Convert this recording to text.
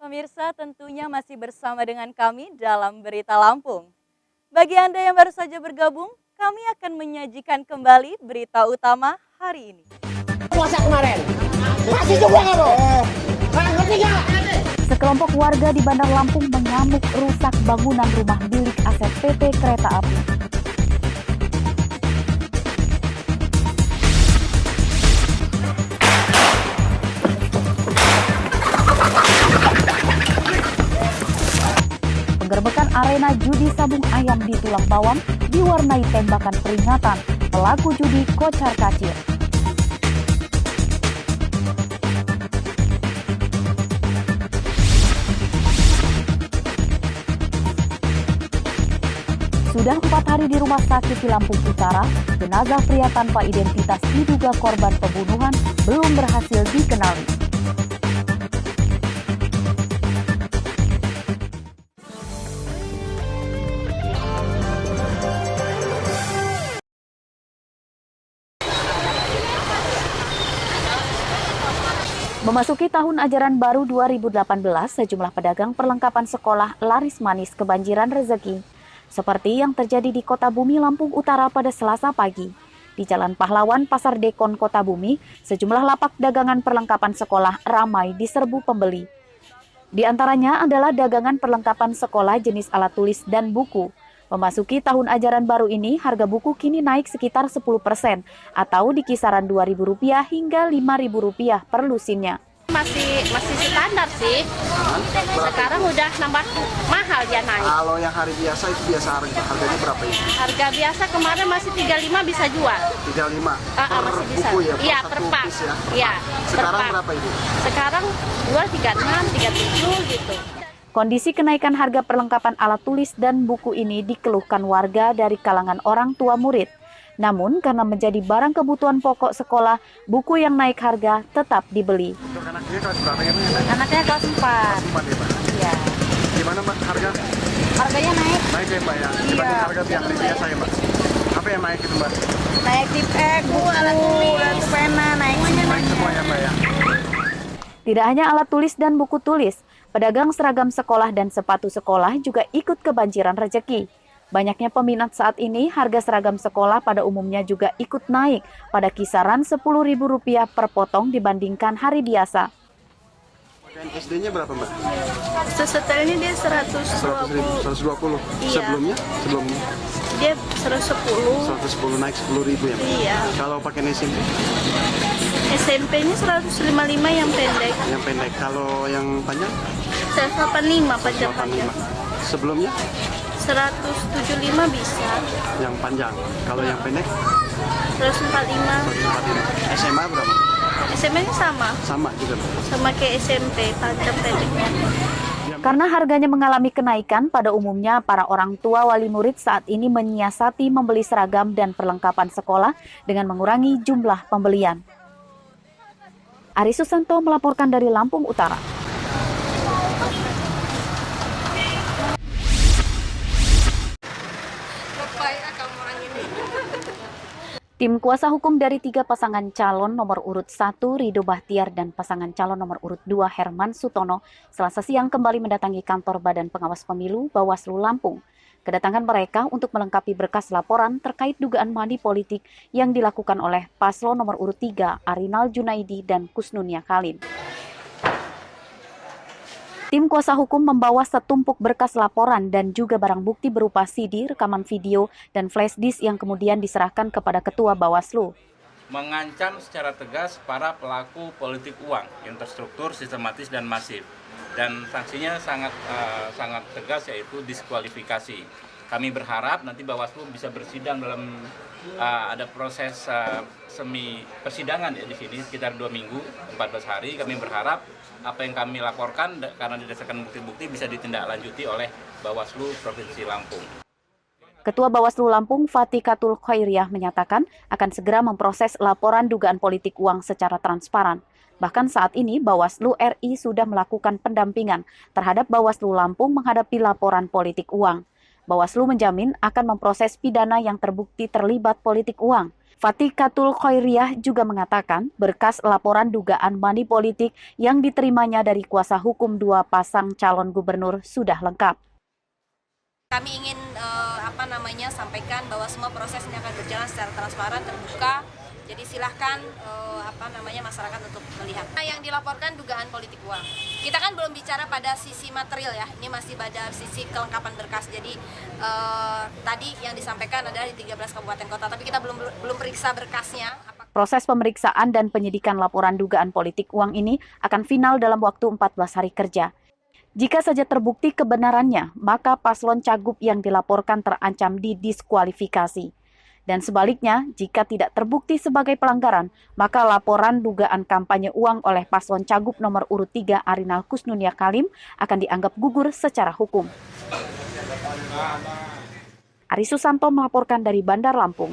Pemirsa tentunya masih bersama dengan kami dalam Berita Lampung. Bagi Anda yang baru saja bergabung, kami akan menyajikan kembali berita utama hari ini. Puasa kemarin, masih juga nggak lo? Ngerti nggak? Sekelompok warga di Bandar Lampung mengamuk rusak bangunan rumah milik aset PT Kereta Api. Penggerbekan arena judi sabung ayam di Tulang Bawang diwarnai tembakan peringatan pelaku judi kocar-kacir. Sudah 4 hari di rumah sakit di Lampung Utara, jenazah pria tanpa identitas diduga korban pembunuhan belum berhasil dikenali. Memasuki tahun ajaran baru 2018, sejumlah pedagang perlengkapan sekolah laris manis kebanjiran rezeki. Seperti yang terjadi di Kota Bumi, Lampung Utara pada Selasa pagi. Di Jalan Pahlawan, Pasar Dekon, Kota Bumi, sejumlah lapak dagangan perlengkapan sekolah ramai diserbu pembeli. Di antaranya adalah dagangan perlengkapan sekolah jenis alat tulis dan buku. Memasuki tahun ajaran baru ini, harga buku kini naik sekitar 10% atau di kisaran Rp2.000 hingga Rp5.000 per lusinnya. Masih standar sih. Sekarang udah nambah mahal ya naik. Kalau yang hari biasa itu harganya berapa ini? Harga biasa kemarin masih 35 bisa jual. 35 masih bisa. buku ya? Iya, Satu per pak. piece ya? Iya, Sekarang per pak. berapa ini? Sekarang jual 36, 37 gitu. Kondisi kenaikan harga perlengkapan alat tulis dan buku ini dikeluhkan warga dari kalangan orang tua murid. Namun, karena menjadi barang kebutuhan pokok sekolah, buku yang naik harga tetap dibeli. Untuk anaknya kelas berapa ya? Anaknya kelas 4. Kelas 4 ya Pak? Iya. Gimana Mbak harga? Harganya naik. Naik ya Mbak ya? Dibanding harga yang hari biasa ya Mbak? Apa yang naik itu Mbak? Naik tip buku, alat tulis, pena, naik semuanya. Naik semua ya Mbak ya? Tidak hanya alat tulis dan buku tulis, pedagang seragam sekolah dan sepatu sekolah juga ikut kebanjiran rezeki. Banyaknya peminat saat ini, harga seragam sekolah pada umumnya juga ikut naik pada kisaran Rp10.000 per potong dibandingkan hari biasa. Pakaian SD-nya berapa Mbak? Setelnya dia 100.000, 120. Iya. Sebelumnya? Dia 110. 110 naik 10.000 ya Mbak? Iya. Kalau pakaian SMP? SMP-nya 155 yang pendek. Yang pendek. Kalau yang panjang? 185 panjang-panjang. 85. Sebelumnya? 175 bisa. Yang panjang. Kalau yang pendek? 145. 145. SMA berapa? SMP-nya sama. Sama juga Mbak? Sama kayak SMP, panjang pendeknya. Karena harganya mengalami kenaikan, pada umumnya para orang tua wali murid saat ini menyiasati membeli seragam dan perlengkapan sekolah dengan mengurangi jumlah pembelian. Ari Susanto melaporkan dari Lampung Utara. Tim kuasa hukum dari 3 pasangan calon nomor urut 1 Rido Bahtiar dan pasangan calon nomor urut 2 Herman Sutono Selasa siang kembali mendatangi kantor Badan Pengawas Pemilu Bawaslu Lampung. Kedatangan mereka untuk melengkapi berkas laporan terkait dugaan money politik yang dilakukan oleh paslon nomor urut 3 Arinal Junaidi dan Kusnunia Khalin. Tim kuasa hukum membawa setumpuk berkas laporan dan juga barang bukti berupa CD, rekaman video, dan flash disk yang kemudian diserahkan kepada Ketua Bawaslu. Mengancam secara tegas para pelaku politik uang yang terstruktur, sistematis, dan masif. Dan sanksinya sangat tegas, yaitu diskualifikasi. Kami berharap nanti Bawaslu bisa bersidang dalam ada proses semi persidangan ya di sini sekitar 2 minggu, 14 hari. Kami berharap apa yang kami laporkan karena didasarkan bukti-bukti bisa ditindaklanjuti oleh Bawaslu Provinsi Lampung. Ketua Bawaslu Lampung Fatikatul Khairiyah menyatakan akan segera memproses laporan dugaan politik uang secara transparan. Bahkan saat ini Bawaslu RI sudah melakukan pendampingan terhadap Bawaslu Lampung menghadapi laporan politik uang. Bawaslu menjamin akan memproses pidana yang terbukti terlibat politik uang. Fatikatul Khairiyah juga mengatakan berkas laporan dugaan money politik yang diterimanya dari kuasa hukum dua pasang calon gubernur sudah lengkap. Kami ingin sampaikan bahwa semua proses ini akan berjalan secara transparan, terbuka. Jadi silahkan masyarakat untuk melihat. Yang dilaporkan dugaan politik uang. Kita kan belum bicara pada sisi material ya. Ini masih pada sisi kelengkapan berkas. Jadi tadi yang disampaikan adalah di 13 kabupaten kota, tapi kita belum periksa berkasnya. Proses pemeriksaan dan penyidikan laporan dugaan politik uang ini akan final dalam waktu 14 hari kerja. Jika saja terbukti kebenarannya, maka paslon cagup yang dilaporkan terancam didiskualifikasi. Dan sebaliknya, jika tidak terbukti sebagai pelanggaran, maka laporan dugaan kampanye uang oleh paslon cagup nomor urut 3 Arinal Kusnunia Kalim akan dianggap gugur secara hukum. Ari Susanto melaporkan dari Bandar Lampung.